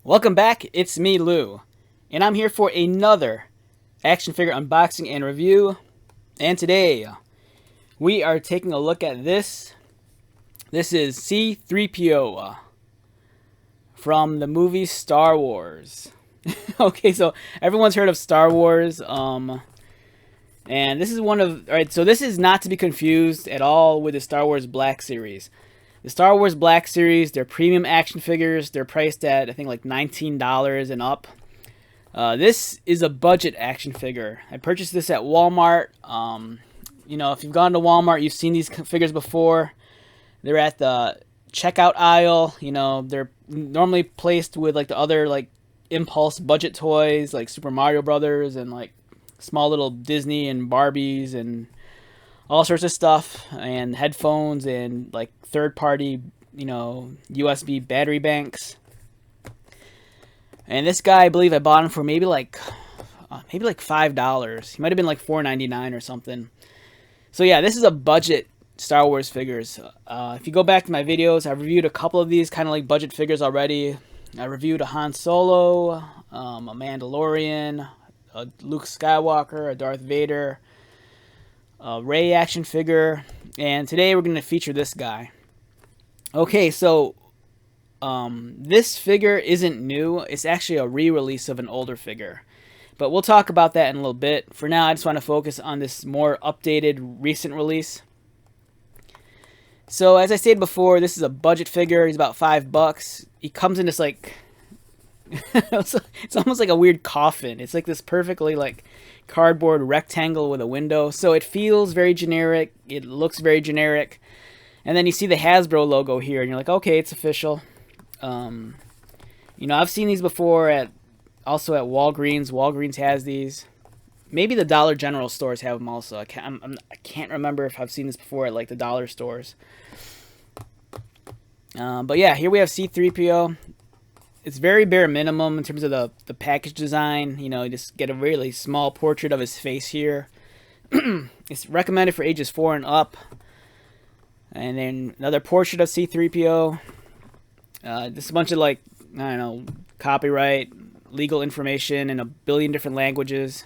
Welcome back, it's me, Lou, and I'm here for another action figure unboxing and review. And today, we are taking a look at this. This is C-3PO from the movie Star Wars. Okay, so everyone's heard of Star Wars, and this is one of... Alright, so this is not to be confused at all with the Star Wars Black Series. The Star Wars Black Series, they're premium action figures. They're priced at, I think, like $19 and up. This is a budget action figure. I purchased this at Walmart. You know, if you've gone to Walmart, you've seen these figures before. They're at the checkout aisle. You know, they're normally placed with, like, the other, like, impulse budget toys, like Super Mario Brothers and, like, small little Disney and Barbies and all sorts of stuff, and headphones and like third-party, you know, USB battery banks. And this guy, I believe I bought him for maybe like $5. He might have been like $4.99 or something. So yeah, this is a budget Star Wars figures. If you go back to my videos, I've reviewed a couple of these kind of like budget figures already. I reviewed a Han Solo, a Mandalorian, a Luke Skywalker, a Darth Vader, a Rey action figure, and today we're going to feature this guy. Okay, so this figure isn't new. It's actually a re-release of an older figure, but we'll talk about that in a little bit. For now, I just want to focus on this more updated recent release. So as I stated before, this is a budget figure. He's about $5. He comes in this like it's almost like a weird coffin. It's like this perfectly like cardboard rectangle with a window, so it feels very generic, it looks very generic, and then you see the Hasbro logo here and you're like, okay, it's official. You know, I've seen these before at Walgreens. Walgreens has these. Maybe the Dollar General stores have them also. I can't remember if I've seen this before at like the dollar stores. But yeah, here we have C-3PO. It's very bare minimum in terms of the package design. You know, you just get a really small portrait of his face here. It's recommended for ages 4 and up. And then another portrait of C-3PO. Just a bunch of, like, I don't know, copyright, legal information in a billion different languages.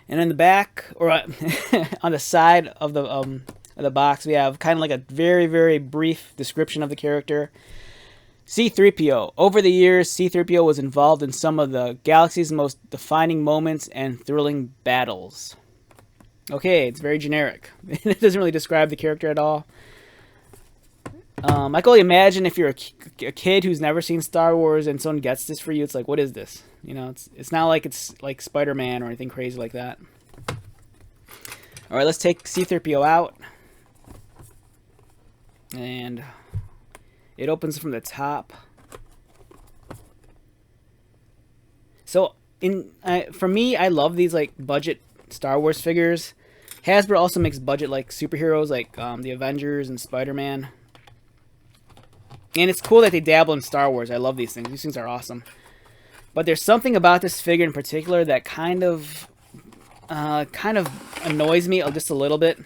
And in the back, or on the side of the box, we have kind of like a very, very brief description of the character. C-3PO. Over the years, C-3PO was involved in some of the galaxy's most defining moments and thrilling battles. Okay, it's very generic. It doesn't really describe the character at all. I can only imagine if you're a kid who's never seen Star Wars and someone gets this for you, it's like, what is this? You know, it's not like it's like Spider-Man or anything crazy like that. Alright, let's take C-3PO out. And it opens from the top. So, for me, I love these like budget Star Wars figures. Hasbro also makes budget like superheroes, like the Avengers and Spider-Man. And it's cool that they dabble in Star Wars. I love these things. These things are awesome. But there's something about this figure in particular that kind of annoys me just a little bit.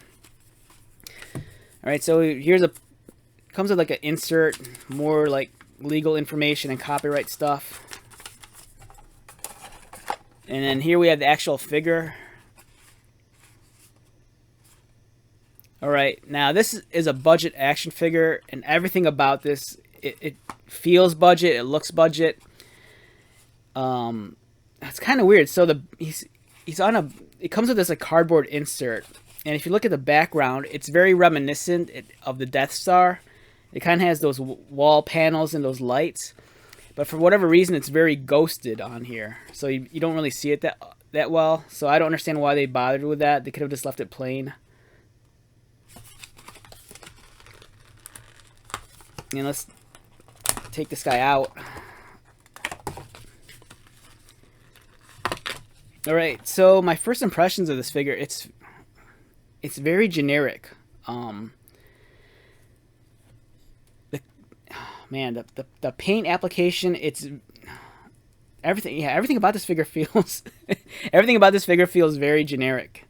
All right, so here's comes with like an insert, more like legal information and copyright stuff. And then here we have the actual figure. Alright, now this is a budget action figure, and everything about this, it feels budget, it looks budget. That's kind of weird. So he's on it comes with this like cardboard insert, and if you look at the background, it's very reminiscent of the Death Star. It kind of has those wall panels and those lights, but for whatever reason, it's very ghosted on here, so you don't really see it that well. So I don't understand why they bothered with that. They could have just left it plain. And let's take this guy out. All right, so my first impressions of this figure, it's very generic. The paint application, it's everything. Yeah, everything about this figure feels everything about this figure feels very generic.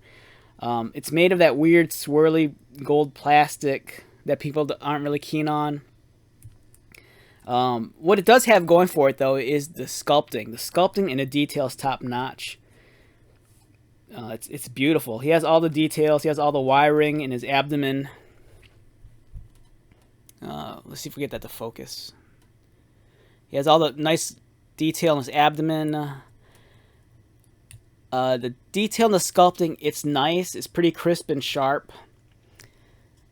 It's made of that weird swirly gold plastic that people aren't really keen on. What it does have going for it, though, is the sculpting. The sculpting and the details top notch. It's beautiful. He has all the details. He has all the wiring in his abdomen. Let's see if we get that to focus. He has all the nice detail in his abdomen. The detail in the sculpting, it's nice. It's pretty crisp and sharp.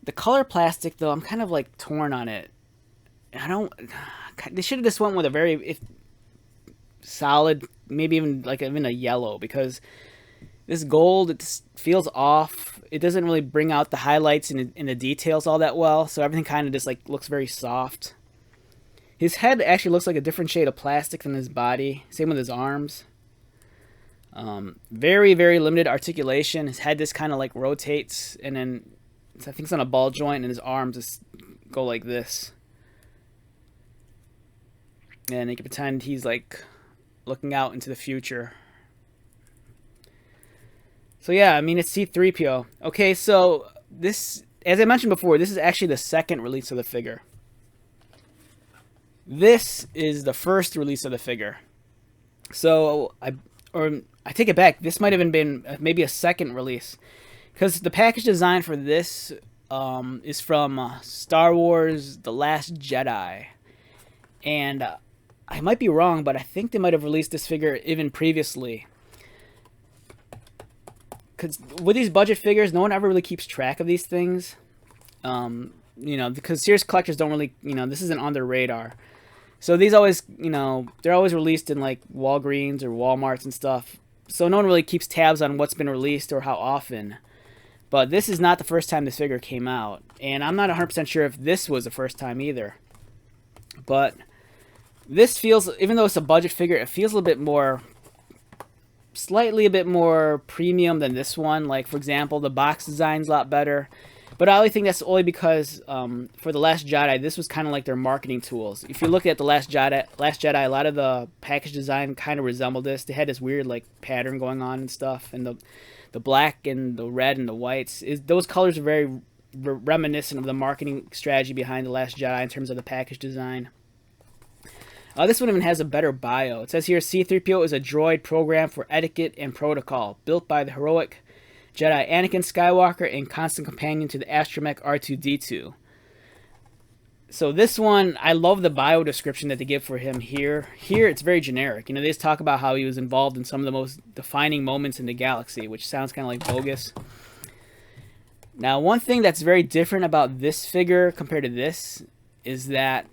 The color plastic, though, I'm kind of like torn on it. They should have just went with a very solid, maybe even like even a yellow, because this gold, it just feels off. It doesn't really bring out the highlights and the details all that well, so everything kind of just like looks very soft. His head actually looks like a different shade of plastic than his body. Same with his arms. Very, very limited articulation. His head just kind of like rotates, and then I think it's on a ball joint, and his arms just go like this. And you can pretend he's like looking out into the future. So yeah, I mean, it's C-3PO. Okay, so this, as I mentioned before, this is actually the second release of the figure. This is the first release of the figure. So I take it back. This might have been maybe a second release, because the package design for this is from Star Wars The Last Jedi, and I might be wrong, but I think they might have released this figure even previously. Because with these budget figures, no one ever really keeps track of these things. You know, because serious collectors don't really, you know, this isn't on their radar. So these always, you know, they're always released in like Walgreens or Walmarts and stuff. So no one really keeps tabs on what's been released or how often. But this is not the first time this figure came out. And I'm not 100% sure if this was the first time either. But this feels, even though it's a budget figure, it feels a little bit more, slightly a bit more premium than this one. Like, for example, the box design's a lot better. But I only think that's only because for The Last Jedi, this was kind of like their marketing tools. If you look at The Last Jedi, a lot of the package design kind of resembled this. They had this weird like pattern going on and stuff. And the black and the red and the whites, those colors are very reminiscent of the marketing strategy behind The Last Jedi in terms of the package design. This one even has a better bio. It says here, C-3PO is a droid programmed for etiquette and protocol, built by the heroic Jedi Anakin Skywalker and constant companion to the astromech R2-D2. So this one, I love the bio description that they give for him here. Here, it's very generic. You know, they just talk about how he was involved in some of the most defining moments in the galaxy, which sounds kind of like bogus. Now, one thing that's very different about this figure compared to this is that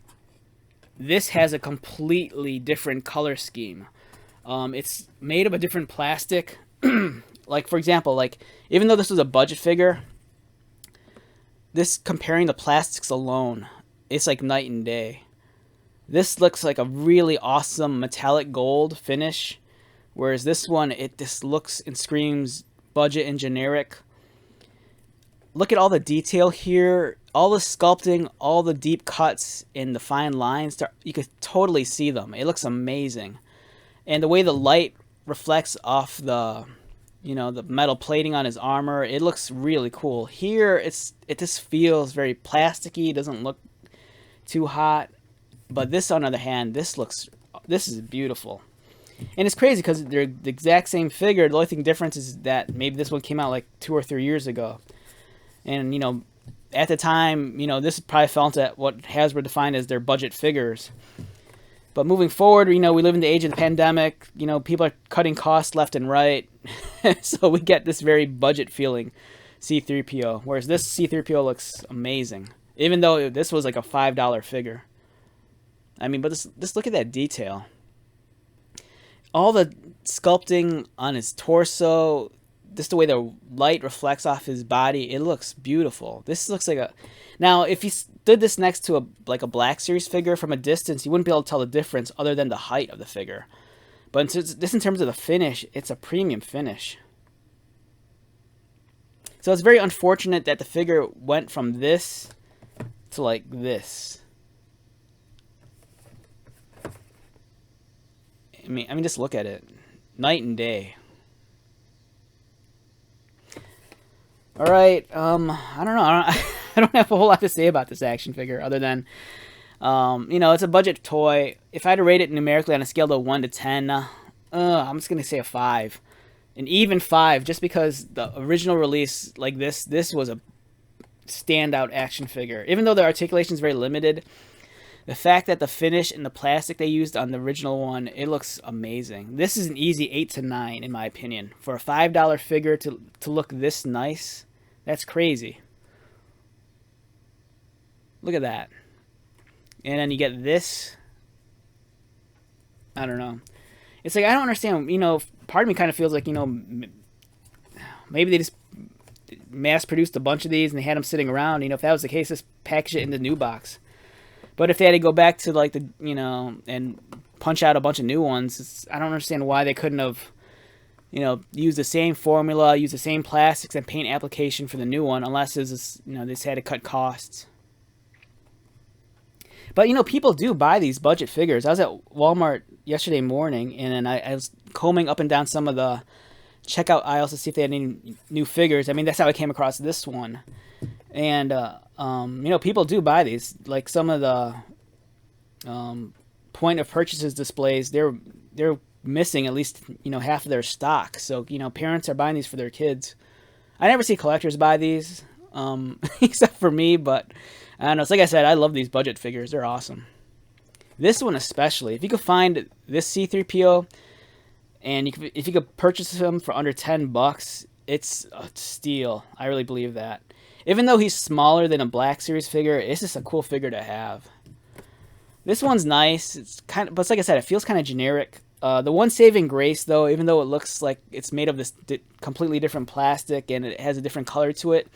this has a completely different color scheme. It's made of a different plastic. Like, for example, like, even though this was a budget figure, this, comparing the plastics alone, it's like night and day. This looks like a really awesome metallic gold finish, whereas this one, it just looks and screams budget and generic. Look at all the detail here, all the sculpting, all the deep cuts and the fine lines. You could totally see them. It looks amazing. And the way the light reflects off the, you know, the metal plating on his armor, it looks really cool. Here, it just feels very plasticky. It doesn't look too hot. But this, on the other hand, this is beautiful. And it's crazy because they're the exact same figure. The only thing difference is that maybe this one came out like 2 or 3 years ago. And, you know, at the time, you know, this probably fell into what Hasbro defined as their budget figures. But moving forward, you know, we live in the age of the pandemic. You know, people are cutting costs left and right. So we get this very budget feeling C-3PO. Whereas this C-3PO looks amazing. Even though this was like a $5 figure. I mean, but just look at that detail. All the sculpting on his torso, just the way the light reflects off his body, it looks beautiful. This looks like a... Now, if you stood this next to a Black Series figure from a distance, you wouldn't be able to tell the difference other than the height of the figure. But just in terms of the finish, it's a premium finish. So it's very unfortunate that the figure went from this to like this. I mean, just look at it. Night and day. All right, I don't know. I don't have a whole lot to say about this action figure other than You know, it's a budget toy. If I had to rate it numerically on a scale of 1 to 10, I'm just going to say a 5. An even 5, just because the original release, like this was a standout action figure. Even though the articulation is very limited, the fact that the finish and the plastic they used on the original one, it looks amazing. This is an easy 8 to 9, in my opinion. For a $5 figure to look this nice, that's crazy. Look at that. And then you get this. I don't know. It's like, I don't understand, you know, part of me kind of feels like, you know, maybe they just mass produced a bunch of these and they had them sitting around. You know, if that was the case, just package it in the new box. But if they had to go back to, like, the, you know, and punch out a bunch of new ones, I don't understand why they couldn't have, you know, used the same formula, used the same plastics and paint application for the new one, unless it was, you know, they just had to cut costs. But, you know, people do buy these budget figures. I was at Walmart yesterday morning, and then I was combing up and down some of the checkout aisles to see if they had any new figures. I mean, that's how I came across this one. And, you know, people do buy these. Like, some of the point of purchases displays, they're missing at least, you know, half of their stock. So, you know, parents are buying these for their kids. I never see collectors buy these, except for me, but I don't know. It's like I said, I love these budget figures. They're awesome. This one especially. If you could find this C-3PO, and if you could purchase him for under $10, it's a steal. I really believe that. Even though he's smaller than a Black Series figure, it's just a cool figure to have. This one's nice. It's kind of, but it's like I said, it feels kind of generic. The one saving grace, though, even though it looks like it's made of this completely different plastic and it has a different color to it,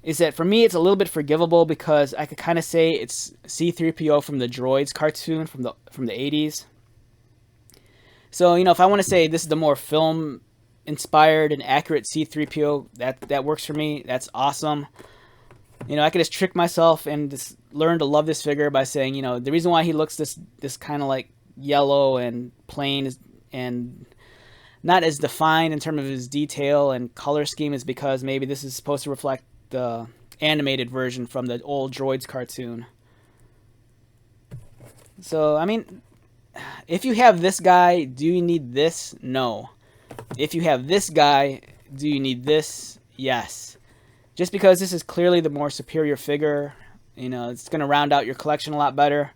is that for me it's a little bit forgivable because I could kind of say it's C-3PO from the Droids cartoon from the 80s. So, you know, if I want to say this is the more film inspired and accurate C-3PO, that works for me. That's awesome. You know, I could just trick myself and just learn to love this figure by saying, you know, the reason why he looks this kind of like yellow and plain and not as defined in terms of his detail and color scheme is because maybe this is supposed to reflect the animated version from the old Droids cartoon. So, I mean, if you have this guy, do you need this? No. If you have this guy, do you need this? Yes. Just because this is clearly the more superior figure, you know, it's going to round out your collection a lot better.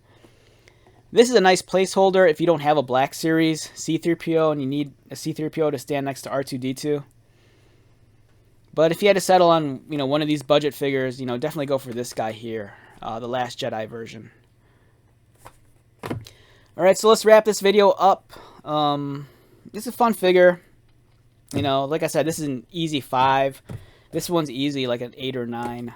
This is a nice placeholder if you don't have a Black Series C-3PO and you need a C-3PO to stand next to R2-D2. But if you had to settle on, you know, one of these budget figures, you know, definitely go for this guy here, the Last Jedi version. All right, so let's wrap this video up. This is a fun figure. You know, like I said, this is an easy 5. This one's easy, like an 8 or 9.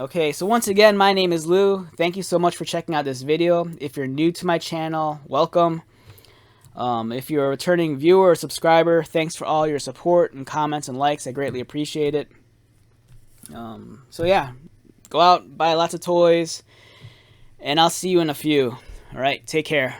Okay, so once again, my name is Lou. Thank you so much for checking out this video. If you're new to my channel, welcome. If you're a returning viewer or subscriber, thanks for all your support and comments and likes. I greatly appreciate it. So yeah, go out, buy lots of toys, and I'll see you in a few. All right, take care.